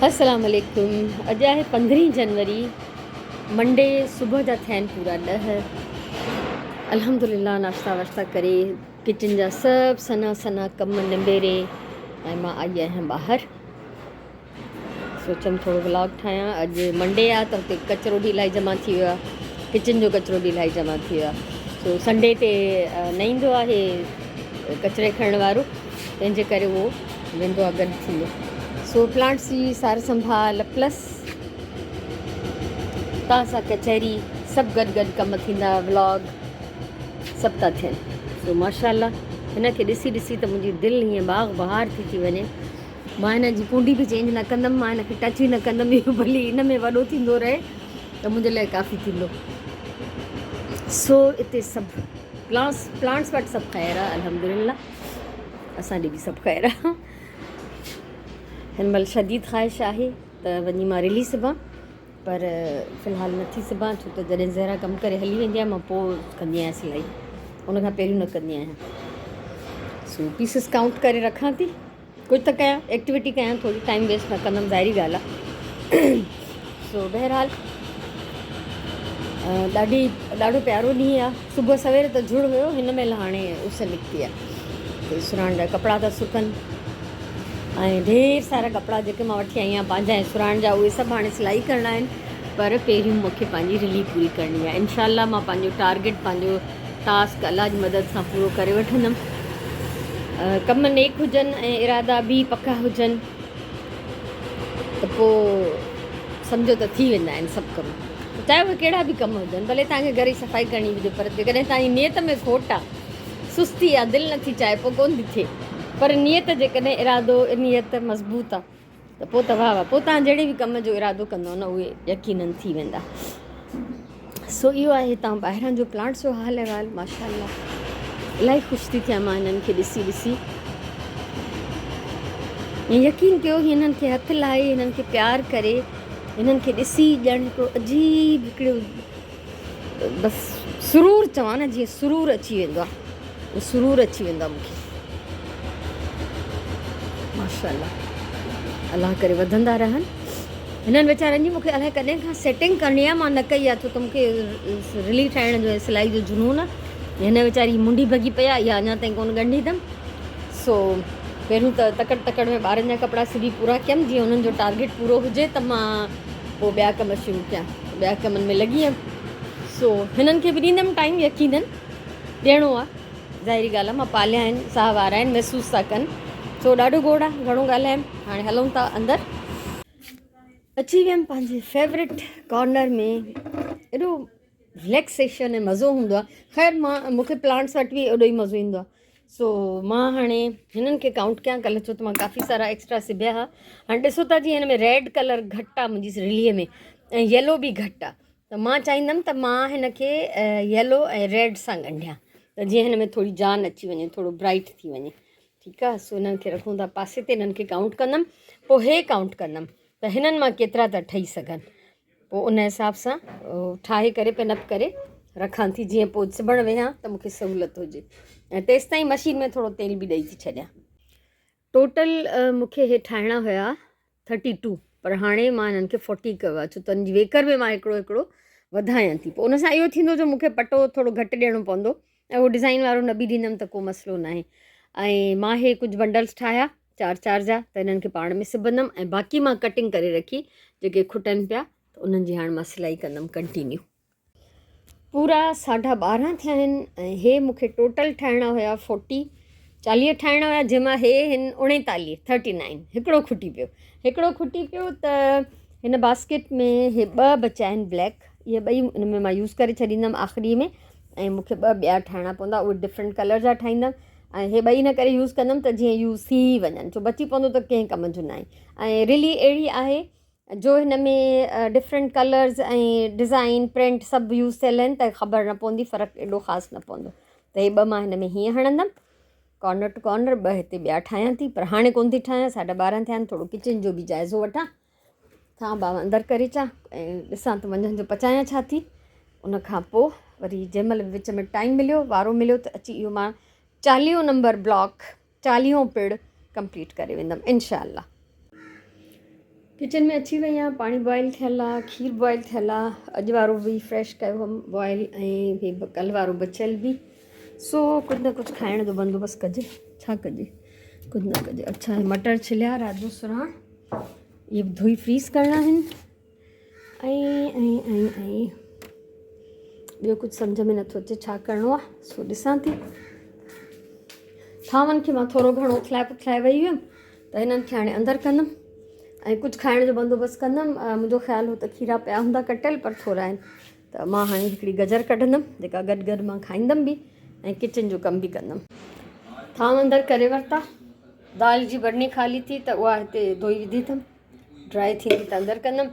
अस्सलाम वालेकुम। अॼु आहे 15 जनवरी, मंडे। सुबुह जा थिया आहिनि पूरा 10। अल्हम्दुलिल्लाह नाश्ता वाश्ता करे किचन जा सभु सना सना कम निबेरे ऐं मां आई आहियां ॿाहिरि। सोचमि थोरो व्लॉग ठाहियां। अॼु मंडे आहे त हुते कचिरो बि इलाही जमा थी वियो आहे, किचन जो कचिरो बि इलाही जमा थी वियो आहे। सो संडे ते न ईंदो आहे कचिरे खणण वारो, तंहिंजे करे उहो वेंदो आहे गॾु थींदो। सो प्लांट्स जी सार संभाल प्लस तव्हां सां कचहरी सभु गॾु गॾु कम थींदा, व्लॉग सभु था थियनि। सो माशाल्लाह हिन खे ॾिसी ॾिसी त मुंहिंजी दिलि हीअं बाग़ बहार थी वञे। मां हिन जी कुंडी बि चेंज न कंदमि, मां हिन खे टच ई न कंदमि। इहो भली इन में वॾो थींदो रहे त मुंहिंजे लाइ काफ़ी थींदो। सो हिते सभु प्लांट्स वटि सभु ख़ैरु आहे अल्हम्दुलिल्लाह, असां ॾे बि सभु ख़ैरु आहे। हिन महिल शदीद ख़्वाहिश आहे त वञी मां रिली सघां, पर फ़िलहालु नथी सघां, छो त जॾहिं ज़हरा कमु करे हली वेंदी आहे मां पोइ कंदी आहियां सिलाई, उनखां पहिरियों न कंदी आहियां। सो पीसिस काउंट करे रखां थी, कुझु त कयां, एक्टिविटी कयां, थोरी टाइम वेस्ट न कंदमि, ज़ाहिरी ॻाल्हि आहे। सो बहरहाल ॾाढो प्यारो ॾींहुं आहे। सुबुह सवेर त झुड़ हुयो, हिन महिल हाणे उस निकिती आहे। सुराण जा कपिड़ा था सुकनि ऐं ढेर सारा कपिड़ा जेके मां वठी आई आहियां पंहिंजा ऐं सुराण जा, उहे सभु हाणे सिलाई करणा आहिनि। पर पहिरियों मूंखे पंहिंजी रिली पूरी करणी आहे। इंशाअल्लाह मां पंहिंजो टारगेट, पंहिंजो टास्क अल्लाह जी मदद सां पूरो करे वठंदमि। कम नेक हुजनि ऐं इरादा बि पका हुजनि त पोइ सम्झो त थी वेंदा आहिनि सभु कम, चाहे उहे कहिड़ा बि कम हुजनि। भले तव्हांखे घर जी सफ़ाई करणी हुजे, पर जेकॾहिं तव्हांजी नियत में खोट आहे, सुस्ती आहे, दिलि नथी चाहे, पोइ कोन थी थिए। पर नियत जेकॾहिं इरादो नियत मज़बूत आहे त पोइ त वाह वाह, पोइ तव्हां जहिड़े बि कम जो इरादो कंदो न उहे यकीनन थी वेंदा। सो इहो आहे हितां ॿाहिरां जो प्लांट्स जो हाल अहिवाल। माशाल्लाह इलाही ख़ुशि थी थियां मां हिननि खे ॾिसी ॾिसी। यकीन कयो, हिननि खे हथु लाहे, हिननि खे प्यारु करे, हिननि खे ॾिसी ॼण हिकिड़ो अजीब हिकिड़ो बसि सुरूर चवां न, जीअं सुरूर अची वेंदो आहे, उहो सुरूर अची वेंदो आहे मूंखे। माशाल्लाह अलाह करे वधंदा रहनि। हिननि वीचारनि जी मूंखे अलाए कॾहिं खां सेटिंग करणी आहे, मां न कई आहे, छो त मूंखे रिली ठाहिण जो ऐं सिलाई जो जुनून आहे। हिन वीचारी मुंडी भॻी पिया, इहा अञा ताईं कोन ॻंढींदमि। सो पहिरियों त तकड़ में ॿारनि जा कपिड़ा सिबी पूरा कयमि, जीअं उन्हनि जो टारगेट पूरो हुजे त मां पोइ ॿिया कम शुरू कयां, ॿिया कमनि में लॻी वियमि। सो हिननि खे बि ॾींदमि टाइम, यकीननि ॾियणो आहे, ज़ाहिरी ॻाल्हि आहे। मां पालिया आहिनि, साह वारा आहिनि, महसूसु था कनि। सो ॾाढो गोड़ आहे, घणो ॻाल्हायमि, हाणे हलूं था अंदरि। अची वियमि पंहिंजे फेवरेट कॉर्नर में। एॾो रिलैक्सेशन ऐं मज़ो हूंदो आहे। ख़ैर मूंखे प्लांट्स वटि बि एॾो ई मज़ो ईंदो आहे। सो मां हाणे हिननि खे काउंट कयां, कल्ह छो त मां काफ़ी सारा एक्स्ट्रा सिबिया हुआ। हाणे ॾिसो था, जीअं हिन में रेड कलर घटि आहे मुंहिंजी रिलीअ में, ऐं येलो बि घटि आहे, त मां चाहींदमि त मां हिन खे येलो ऐं रेड सां ॻंढियां, त जीअं हिन में थोरी जान अची वञे, थोरो ब्राइट थी वञे। ठीकु आहे। सो हिननि खे रखूं था पासे ते, हिननि खे काउंट कंदमि, पोइ हे काउंट कंदमि त हिननि मां केतिरा था ठही सघनि, पोइ उन हिसाब सां ठाहे करे पिनअप करे रखां थी, जीअं पोइ सिबण वेहां त मूंखे सहूलियत हुजे। ऐं तेसि ताईं मशीन में थोरो तेल बि ॾेई थी छॾियां। टोटल मूंखे हे ठाहिणा हुया 32, पर हाणे मां हिननि खे 40 कयो आहे, छो त हिनजी वेकर में मां हिकिड़ो वधायां थी। पोइ उन सां इहो थींदो जो मूंखे पटो थोरो घटि ॾियणो पवंदो, ऐं उहो डिज़ाइन वारो न बि ॾींदमि त को मसइलो न आहे। ऐं मां हे कुझु बंडल्स ठाहिया 4-4 जा, त हिननि खे पाण में सिबंदमि, ऐं बाक़ी मां कटिंग करे रखी जेके खुटनि पिया, त उन्हनि जी हाणे मां सिलाई कंदमि कंटिन्यू। पूरा 12:30 थिया आहिनि, ऐं हे मूंखे टोटल ठाहिणा हुया 40 ठाहिणा हुया, जंहिंमां हे हिन 39 हिकिड़ो खुटी पियो। त हिन बास्केट में हे 2 बचा आहिनि ब्लैक, इहे ॿई हिन में मां यूज़ करे छॾींदमि आख़िरी में, ऐं मूंखे 2 ॿिया ठाहिणा पवंदा, उहे डिफरेंट कलर जा ठाहींदमि। ऐं हे ॿई न करे यूज़ कंदमि त जीअं यूज़ थी वञनि, छो बची पवंदो त कंहिं कम जो न आहे। ऐं रिली अहिड़ी आहे जो हिन में डिफरेंट कलर्स ऐं डिज़ाइन प्रिंट सभु यूज़ थियल आहिनि, त ख़बर न पवंदी, फ़र्क़ु एॾो ख़ासि न पवंदो। त हे 2 मां हिन में हीअं हणंदमि कॉर्नर टू कॉर्नर, 2 हिते ॿिया ठाहियां थी, पर हाणे कोन थी ठाहियां, 12:30 थिया आहिनि, थोरो किचन जो बि जाइज़ो वठां, खां बाव अंदरि करे अचां ऐं ॾिसां त मंझंदि जो पचायां छा थी। उन खां पोइ वरी जंहिं महिल विच में टाइम मिलियो, वारो मिलियो, त अची इहो मां 40 नंबर ब्लॉक, 40 पिड़ कंप्लीट करे वेंदमि इंशाअल्लाह। किचन में अची वई आहियां, पाणी बॉइल थियल आहे, खीर बॉइल थियल आहे, अॼु वारो बि फ्रेश कयो हुअमि बॉइल, ऐं हे कल्ह वारो बचियल बि। सो कुझु न कुझु खाइण जो बंदोबस्तु कजे, छा कजे, कुझु न कजे। अच्छा, मटर छिलिया राति जो सुराण, इहे धोई फ्रीज़ करणा आहिनि। ऐं ॿियो कुझु सम्झ में नथो अचे छा करिणो आहे, सो ॾिसां थी। थावनि खे मां थोरो घणो उथलाए पुथलाए वेई हुयमि, त हिननि खे हाणे अंदरि कंदमि ऐं कुझु खाइण जो बंदोबस्तु कंदमि। मुंहिंजो ख़्यालु हो त खीरा पिया हूंदा कटियल, पर थोरा आहिनि, त मां हाणे हिकिड़ी गजर कढंदमि जेका गॾु गॾु मां खाईंदमि बि ऐं किचन जो कमु बि कंदमि। थाव अंदरि करे वरिता, दाल जी बरनी ख़ाली थी त उहा हिते धोई विधी अथमि, ड्राई थींदी त अंदरि कंदमि।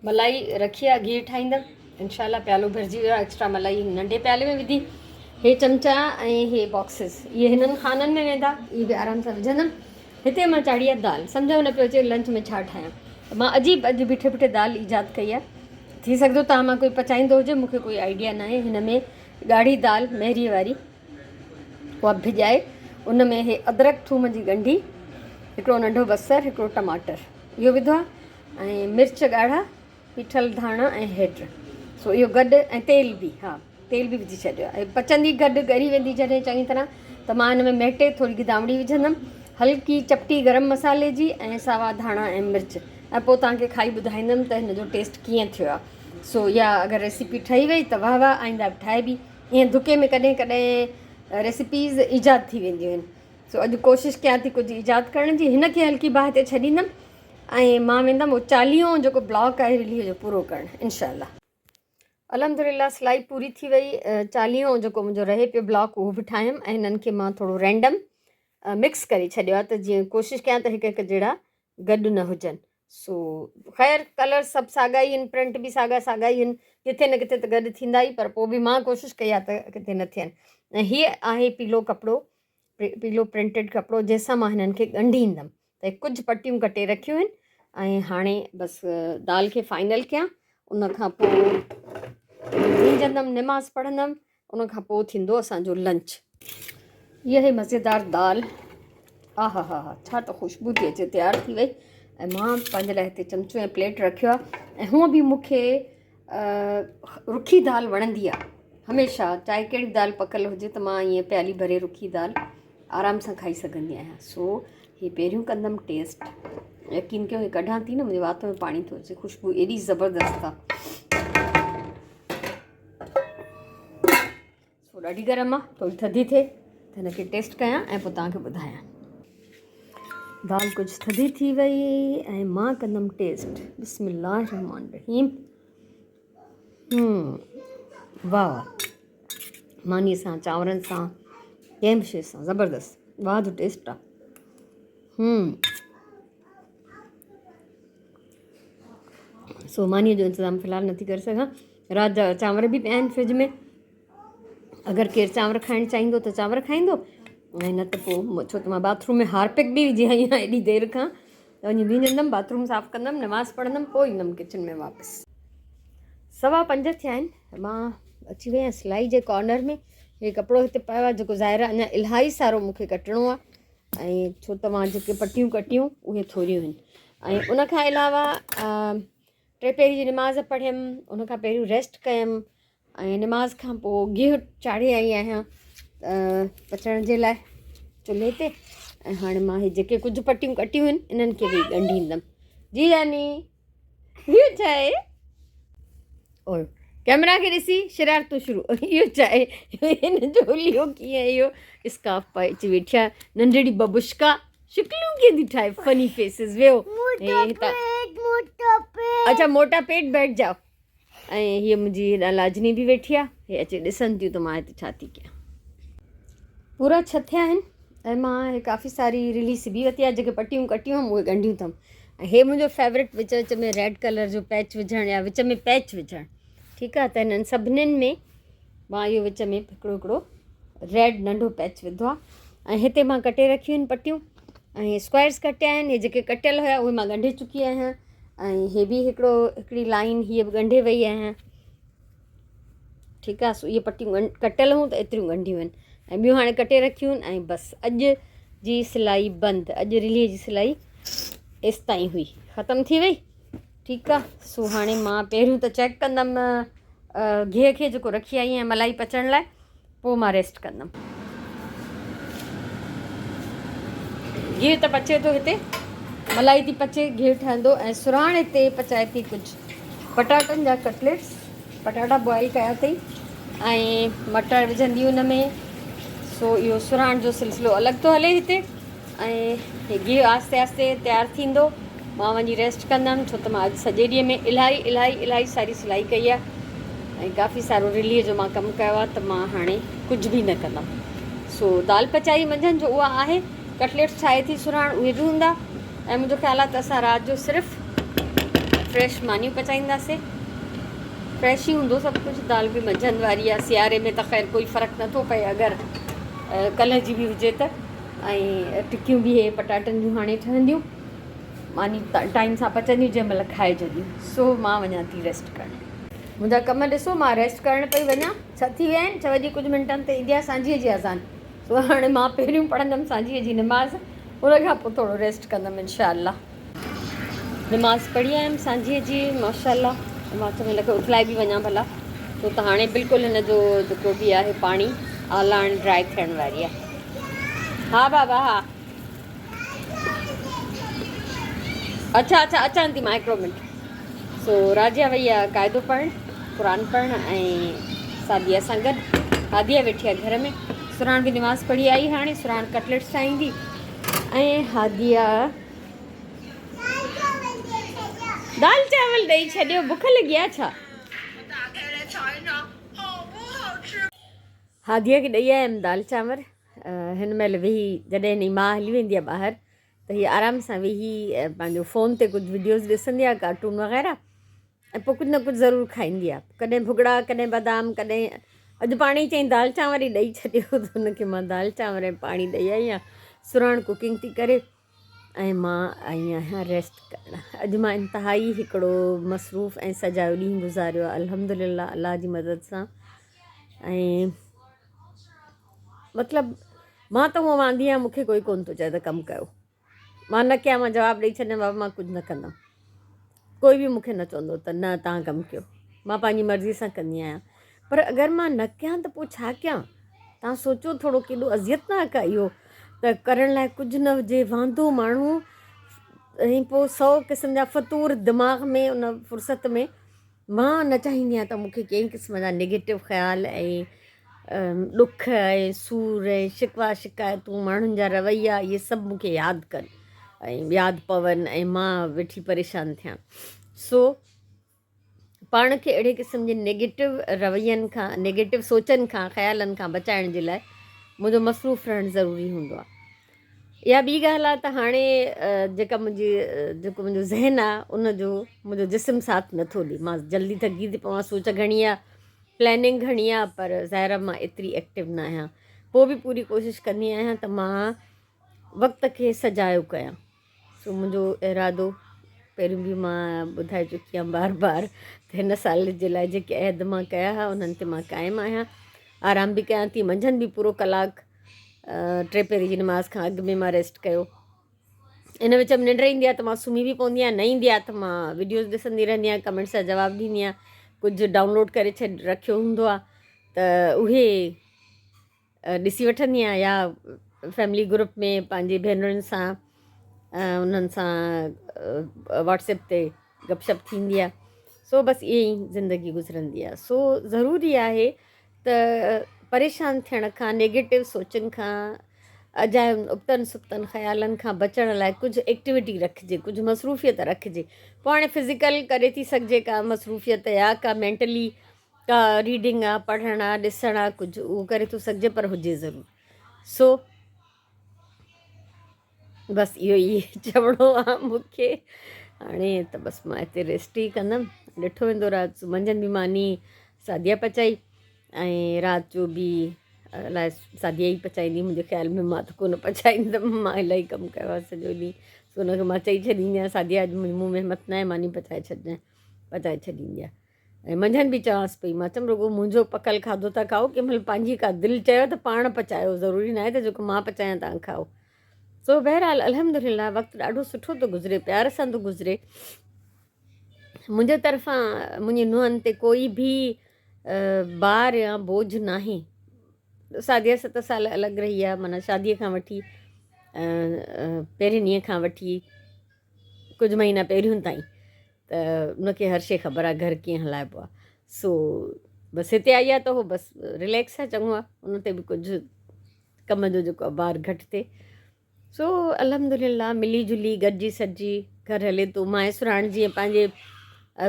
मलाई रखी आहे, गीहु ठाहींदमि इनशाला। प्यालो भरिजी वियो आहे, एक्स्ट्रा मलाई नंढे प्याले में विधी। हे चमचा ऐं हे बॉक्सिस इहे हिननि खाननि में वेंदा, इहे बि आराम सां विझंदमि। हिते मां चाढ़ी आहे दाल, सम्झ में न पियो अचे लंच में छा ठाहियां, त मां अॼु बीठे बीठे दाल ईजाद कई आहे। थी सघंदो तव्हां मां कोई पचाईंदो हुजे, मूंखे कोई आइडिया न आहे। हिन में ॻाढ़ी दाल मेहरी वारी, उहा भिॼाए उन में हे अदरक थूम जी ॻंढी, हिकिड़ो नंढो बसरु, हिकिड़ो टमाटर इहो विधो आहे, ऐं मिर्च ॻाढ़ा, पीठल धाणा ऐं हेडु। सो इहो गॾु, ऐं तेल बि, हा तेल बि विझी छॾियो आहे। पचंदी गॾु ॻरी वेंदी जॾहिं चङी तरह, त मां हिन में मेटे थोरी गिदामड़ी विझंदमि, हल्की चपटी गरम मसाले जी, ऐं सावा धाणा ऐं मिर्च, ऐं पोइ तव्हांखे खाई ॿुधाईंदमि त हिन जो टेस्ट कीअं थियो आहे। सो इहा अगरि रेसिपी ठही वई त वाह वाह, आईंदा बि ठाहे बि। ईअं धुके में कॾहिं कॾहिं रेसिपीज़ ईजाद थी वेंदियूं आहिनि। सो अॼु कोशिशि कयां थी कुझु ईजाद करण जी। हिन खे हल्की बाहि ते छॾींदमि ऐं मां वेंदमि उहो 40 जेको ब्लॉक आहे रिलीह जो पूरो करणु इनशाला। अल्हम्दुलिल्लाह सिलाई पूरी थी वई। 40 जेको मुंहिंजो रहे पियो ब्लॉक, उहो बि ठाहियमि, ऐं हिननि खे मां थोरो रैंडम मिक्स करे छॾियो आहे, त जीअं कोशिशि कयां त हिकु हिकु जहिड़ा गॾु न हुजनि। सो ख़ैर कलर सभु साॻा ई आहिनि, प्रिंट बि साॻा साॻा ई आहिनि, किथे न किथे त गॾु थींदा ई, पर पोइ बि मां कोशिशि कई आहे त किथे न थियनि। ऐं हीअ आहे पीलो कपिड़ो, पीलो प्रिंटेड कपिड़ो, जंहिंसां मां हिननि खे ॻंढींदमि। त कुझु पटियूं कटे रखियूं आहिनि, ऐं हाणे बसि दाल खे फाइनल कयां, उन खां पोइ वींजंदमि, निमाज़ पढ़ंदमि, उन खां पोइ थींदो असांजो लंच। इहा ई मज़ेदार दाल, हा हा हा हा, छा त ख़ुशबू थी अचे, तयारु थी वई। ऐं मां पंहिंजे लाइ हिते चमचो ऐं प्लेट रखियो आहे। ऐं हूअं बि मूंखे रुखी दाल वणंदी आहे हमेशह, चाहे कहिड़ी दाल पकल हुजे, त मां ईअं प्याली भरे रुखी दाल आराम सां खाई सघंदी आहियां। सो हीअ पहिरियों कंदमि टेस्ट, यकीन कयो, हीअ कढां थी न मुंहिंजे वात में पाणी थो अचे, ख़ुशबू एॾी ज़बरदस्तु आहे। सो ॾाढी गरम आहे, थोरी थधी थिए त हिनखे टेस्ट कयां ऐं पोइ तव्हांखे ॿुधायां। दाल कुझु थधी थी वई ऐं मां कंदमि टेस्ट। बिस्मिल्लाह रहमान रहीम। वाह, मानीअ सां, चांवरनि सां, कंहिं बि शइ सां ज़बरदस्तु, वाह जो टेस्ट आहे। सो मानीअ जो इंतज़ाम फ़िलहालु नथी करे सघां, राति जा चांवर बि पिया आहिनि फ्रिज में, अगरि केरु चांवर खाइणु चाहींदो त चांवर खाईंदो, ऐं न त पोइ, छो त मां बाथरूम में हारपिक बि विझी आई आहियां एॾी देरि खां, त वञी वींजंदमि, बाथरूम साफ़ु कंदमि, नमाज़ पढ़ंदमि, पोइ ईंदमि किचन में वापसि। 5:15 थिया आहिनि, मां अची वई आहियां सिलाई जे कॉर्नर में। हे कपिड़ो हिते पियो आहे जेको ज़ाहिर अञा इलाही सारो मूंखे कटिणो आहे, ऐं छो त मां जेके पटियूं कटियूं उहे थोरियूं आहिनि। ऐं उन खां अलावा 3 पहिरीं जी निमाज़ पढ़ियमि, उन खां पहिरियों रेस्ट कयमि, ऐं निमाज़ खां पोइ गिहु चाढ़े आई आहियां पचण जे लाइ चुल्हे ते। ऐं हाणे मां हे जेके कुझु पटियूं कटियूं आहिनि इन्हनि खे बि ॻंढींदमि। जी यानी इहो छा आहे, और कैमरा खे ॾिसी शरारतूं शुरू, इहो छा आहे, हिन जो लियो कीअं, इहो स्काफ पाए अची वेठी आहे नंढड़ी बबुश्का, शिकलियूं कीअं थी ठाहे, फनी फेसिस। वियो अच्छा, मोटा पेट, बैठ जाओ। ऐं हीअ मुंहिंजी हेॾा लाजनी बि वेठी आहे, हे अचे ॾिसनि थियूं त मां हिते छा थी कयां। पूरा 6 थिया आहिनि, ऐं मां हे काफ़ी सारी रिलीज़ सिबी वरिती आहे, जेके पटियूं कटियूं हुअमि उहे ॻंढियूं अथमि। ऐं हे मुंहिंजो फेवरेट, विच विच में रेड कलर जो पैच विझणु, या विच में पैच विझणु, ठीकु आहे। त हिननि सभिनीनि में मां इहो विच में हिकिड़ो रेड नंढो पैच विधो आहे। ऐं हिते मां कटे रखियूं आहिनि पटियूं, ऐं स्क्वायर्स कटिया आहिनि, हे जेके कटियल हुया उहे मां ॻंढे चुकी आहियां। ऐं हे बि हिकिड़ी लाइन हीअ बि ॻंढे वई आहियां, ठीकु आहे। सो इहे पटियूं कटियल हूं त एतिरियूं ॻंढियूं आहिनि, ऐं ॿियूं हाणे कटे रखियूं आहिनि। ऐं बसि अॼु जी सिलाई बंदि, अॼु रिलीअ जी सिलाई एसि ताईं हुई, ख़तमु थी वई। ठीकु आहे। सो हाणे मां पहिरियों त चेक कंदमि गिह खे जेको रखी आई आहियां मलाई पचण लाइ, पोइ मां रेस्ट कंदमि। गिह त पचे थो हिते, मलाई थी पचे, गिह ठहंदो। ऐं सुराण हिते पचाए थी कुझु पटाटनि जा कटलेट्स, पटाटा बॉइल कया अथई ऐं मटर विझंदी हुन में। सो इहो सुराण जो सिलसिलो अलॻि थो हले हिते। ऐं गिह आस्ते आस्ते तयारु थींदो, मां वञी रेस्ट कंदमि, छो त मां अॼु सॼे ॾींहं में इलाही सारी सिलाई कई आहे ऐं काफ़ी सारो रिलीअ जो मां कमु कयो आहे, त मां हाणे कुझु बि न कंदमि। सो दाल पचाई मंझंदि जो उहा आहे, कटलेट्स ठाहे थी सुराण, उहे बि हूंदा। ऐं मुंहिंजो ख़्यालु आहे त असां राति जो सिर्फ़ु फ्रेश मानियूं पचाईंदासीं, फ्रेश ई हूंदो सभु कुझु। दाल बि मंझंदि वारी आहे, सियारे में त ख़ैर कोई फ़र्क़ु नथो पए अगरि कल्ह जी बि हुजे त। ऐं टिकियूं बि हे पटाटनि जूं हाणे ठहंदियूं, मानी टाइम सां पचंदियूं, जंहिं महिल खाइजंदियूं। सो मां वञा थी रेस्ट करणु। मुंहिंजा कम ॾिसो, मां रेस्ट करणु पई वञा, छा थी विया आहिनि, 6 कुझु मिंटनि ते ईंदी आहे सांझीअ जी अज़ान। सो हाणे मां पहिरियों पढ़ंदमि सांझीअ जी निमाज़, उनखां पोइ थोरो रेस्ट कंदमि इंशाअल्लाह। निमाज़ पढ़ी आयमि सांझीअ जी माशाअल्लाह, मां चवणु लॻो उथलाए बि वञा भला, छो त हाणे बिल्कुलु हिन जो जेको बि आहे पाणी आला हाणे ड्राई थियण वारी आहे। हा बाबा हा, अच्छा अचां थी मां 1 मिंट। सो राजिया वई आहे क़ाइदो पढ़णु, क़ुरान पढ़णु, ऐं सादिया सां गॾु। हादिया वेठी आहे घर में, सुराण बि निमाज़ पढ़ी आई, हाणे सुराण कटलेट्स ठाहींदी ऐं हादिया दाल चावल ॾेई छॾियो। बुख लॻी आहे छा? हादिया खे ॾेई आयमि दाल चांवर। हिन महिल वेही, जॾहिं हिन जी माउ हली वेंदी आहे ॿाहिरि, त हीअ आराम सां वेही पंहिंजो फ़ोन ते कुझु वीडियोज़ ॾिसंदी आहे, कार्टून वग़ैरह, ऐं पोइ कुझु न कुझु ज़रूरु खाईंदी आहे। कॾहिं भुॻड़ा, कॾहिं बादाम, कॾहिं अॼु पाण ई चईं दाल चांवर ई ॾेई छॾियो, त हुनखे मां दाल चांवर ऐं पाणी ॾेई आई आहियां। सुराण कुकिंग थी करे ऐं मां आई आहियां रेस्ट करणु। अॼु मां इंतिहाई हिकिड़ो मसरूफ़ ऐं सजायो ॾींहुं गुज़ारियो आहे, अल्हम्दुलिल्लाह, अलाह जी मदद सां। ऐं मतिलबु मां त हूअं वांदी आहियां, मूंखे कोई कोन थो चए त कमु कयो। मां न कयां, मां जवाबु ॾेई छॾियां, बाबा मां कुझु न कंदमि। कोई बि मूंखे न चवंदो त न तव्हां कमु कयो, मां पंहिंजी मर्ज़ी सां कंदी आहियां। पर अगरि मां न कयां त पोइ छा कयां? तव्हां सोचो थोरो, केॾो अज़ियतनाक आहे इहो, त करण लाइ कुझु न हुजे, वांदो माण्हू, ऐं पोइ 100 क़िस्म जा फ़तूर दिमाग़ में, उन फ़ुर्सत में। मां न चाहींदी आहियां त मूंखे कंहिं क़िस्म जा नेगेटिव ख़्याल ऐं ॾुख ऐं सूर ऐं शिकवा शिकायतूं, माण्हुनि जा रवैया, इहे सभु मूंखे यादि कनि ऐं यादि पवनि ऐं मां वेठी परेशान थियां। सो पाण खे अहिड़े क़िस्म जे नेगेटिव रवैयनि खां, नेगेटिव सोचनि खां, ख़्यालनि खां बचाइण जे लाइ मुंहिंजो मसरूफ़ रहणु ज़रूरी हूंदो आहे। इहा ॿी ॻाल्हि आहे त हाणे जेको मुंहिंजो ज़हन आहे, उनजो मुंहिंजो जिस्म साथ नथो ॾिए। मां जल्दी थकी थी पवां, सोच घणी आहे, प्लैनिंग घणी आहे, पर ज़ाहिर मां एतिरी एक्टिव न आहियां। पोइ बि पूरी कोशिशि कंदी आहियां त मां वक़्त खे सजायो कयां। सो मुंहिंजो इरादो पहिरियों बि मां ॿुधाए चुकी आहियां बार बार, त हिन साल जे लाइ जेके अहद मां कया हुआ उन्हनि ते मां क़ाइमु आहियां। आराम बि कयां थी, मंझंदि बि पूरो कलाकु 3 पहिरीं जी निमाज़ खां अॻु में मां रेस्ट कयो। इन विच में निंड ईंदी आहे त मां सुम्ही बि पवंदी आहियां, न ईंदी आहे त मां वीडियोज़ ॾिसंदी रहंदी आहियां, कमेंट्स जा जवाबु ॾींदी आहियां। कुझु डाउनलोड करे रखियो हूंदो आहे त उहे ॾिसी वठंदी आहियां, या फैमिली ग्रुप में पंहिंजी भेनरुनि सां, उन्हनि सां व्हाट्सएप ते गपशप थींदी आहे। सो बसि ईअं ई ज़िंदगी गुज़रंदी आहे। सो ज़रूरी आहे त परेशान थियण खां, नेगेटिव सोचनि खां, अजायब उबतनि सुबतनि ख़्यालनि खां बचण लाइ कुझु एक्टिविटी रखिजे, कुझु मसरूफ़ियत रखिजे। पोइ हाणे फिज़िकल करे थी सघिजे का मसरूफ़ियत, या का मेंटली का रीडिंग आहे, पढ़णु आहे, ॾिसणु आहे, कुझु उहो करे थो सघिजे, पर हुजे ज़रूरु। सो बसि इहो ई चवणो आहे मूंखे। हाणे त बसि मां हिते रेस्ट ई कंदमि, ॾिठो वेंदो राति मंझंदि बि मानी सादिया पचाई, ऐं राति जो बि अलाए सादिया ई पचाईंदी, मुंहिंजे ख़्याल में मां त कोन पचाईंदमि, मां इलाही कमु कयो आहे सॼो ॾींहुं। सो हुनखे मां चई छॾींदी आहियां, सादिया अॼु मुंहिंजे मुंहुं में हिमत न आहे, मानी पचाए छॾींदी आहे। ऐं मंझंदि बि चवांसि पई, मां चयमि रुॻो मुंहिंजो पकल खाधो था खाओ, कंहिं महिल पंहिंजी का दिलि चयो त पाण पचायो, ज़रूरी न आहे त जेको मां पचायां तव्हां खाओ। सो बहरहाल अल्हम्दुलिल्लाह, वक़्तु ॾाढो सुठो थो गुज़रे, प्यार सां थो गुज़रे। मुंहिंजे तरफ़ां मुंहिंजी नुंहंनि ते कोई बि ॿार या बोझ नाहे। सादिया 7 साल अलॻि रही आहे, माना शादीअ खां वठी पहिरें ॾींहं खां वठी कुझु महीना पहिरियों ताईं, त उनखे हर शइ ख़बर आहे घर कीअं हलाइबो आहे। सो बसि हिते आई आहे त उहो बसि रिलैक्स आहे, चङो आहे, उन ते बि कुझु कम जो जेको आहे ॿार घटि थिए। सो अल्हम्दुलिल्लाह मिली जुली गॾिजी सॼी घर हले थो। माए सुराण जीअं पंहिंजे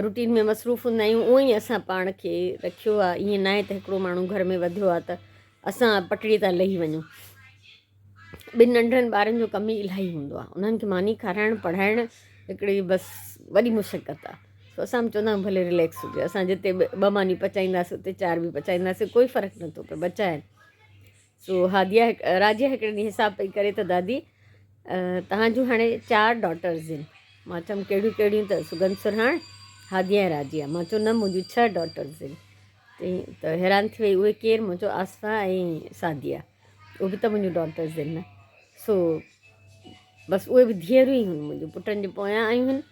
रूटीन में मसरूफ़ हूंदा आहियूं, उअं ई असां पाण खे रखियो आहे। ईअं न आहे त हिकिड़ो माण्हू घर में वधियो आहे त असां पटड़ी था लही वञूं। ॿिनि नंढड़नि ॿारनि जो कमु ई इलाही हूंदो आहे, उन्हनि खे मानी खाराइणु पढ़ाइणु हिकिड़ी बसि वॾी मुशक़त आहे। सो असां बि चवंदा आहियूं भले रिलैक्स हुजे, असां जिते 2 मानियूं पचाईंदासीं उते 4 बि पचाईंदासीं, कोई फ़र्क़ु नथो पए, बचा आहिनि। सो राजिया हिकिड़े ॾींहुं हिसाबु पई करे त दादी तव्हांजूं हाणे 4 डॉटर्स आहिनि। मां चयमि कहिड़ियूं कहिड़ियूं? त सुगंध सुरहाण, हादिया ऐं राजिया। मां चयो न, मुंहिंजूं 6 डॉटर्स आहिनि। त हैरान थी वई, उहे केरु? मुंहिंजो आसफ़ा ऐं सादिया, उहे बि त मुंहिंजूं डॉटर्स आहिनि न। सो बसि उहे बि धीअरूं ई हुयूं, मुंहिंजे पुटनि जे पोयां आयूं आहिनि,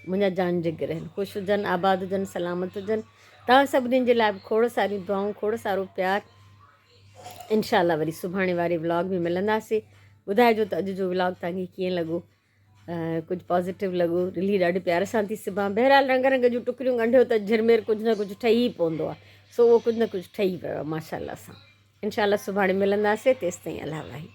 मुंहिंजा जान जिगर आहिनि। ख़ुशि हुजनि, आबाद हुजनि, सलामत हुजनि। तव्हां सभिनीनि जे लाइ खोड़ सारियूं दुआऊं, खोड़ सारो प्यारु। इंशाअल्लाह वरी सुभाणे वारे व्लॉग में मिलंदासीं। ॿुधाइजो त अॼु जो व्लॉग तव्हांखे कीअं लॻो, कुझु पॉज़िटिव लॻो। रिली ॾाढे प्यार सां थी सिबां, बहरहाल रंग रंग जूं टुकड़ियूं ॻंढियो त झिरमेर कुझु न कुझु ठही ई पवंदो आहे। सो उहो कुझु न कुझु ठही पियो आहे माशाअल्लाह सां। इंशाअल्लाह सुभाणे मिलंदासीं, तेसिताईं अल्लाह वाहे।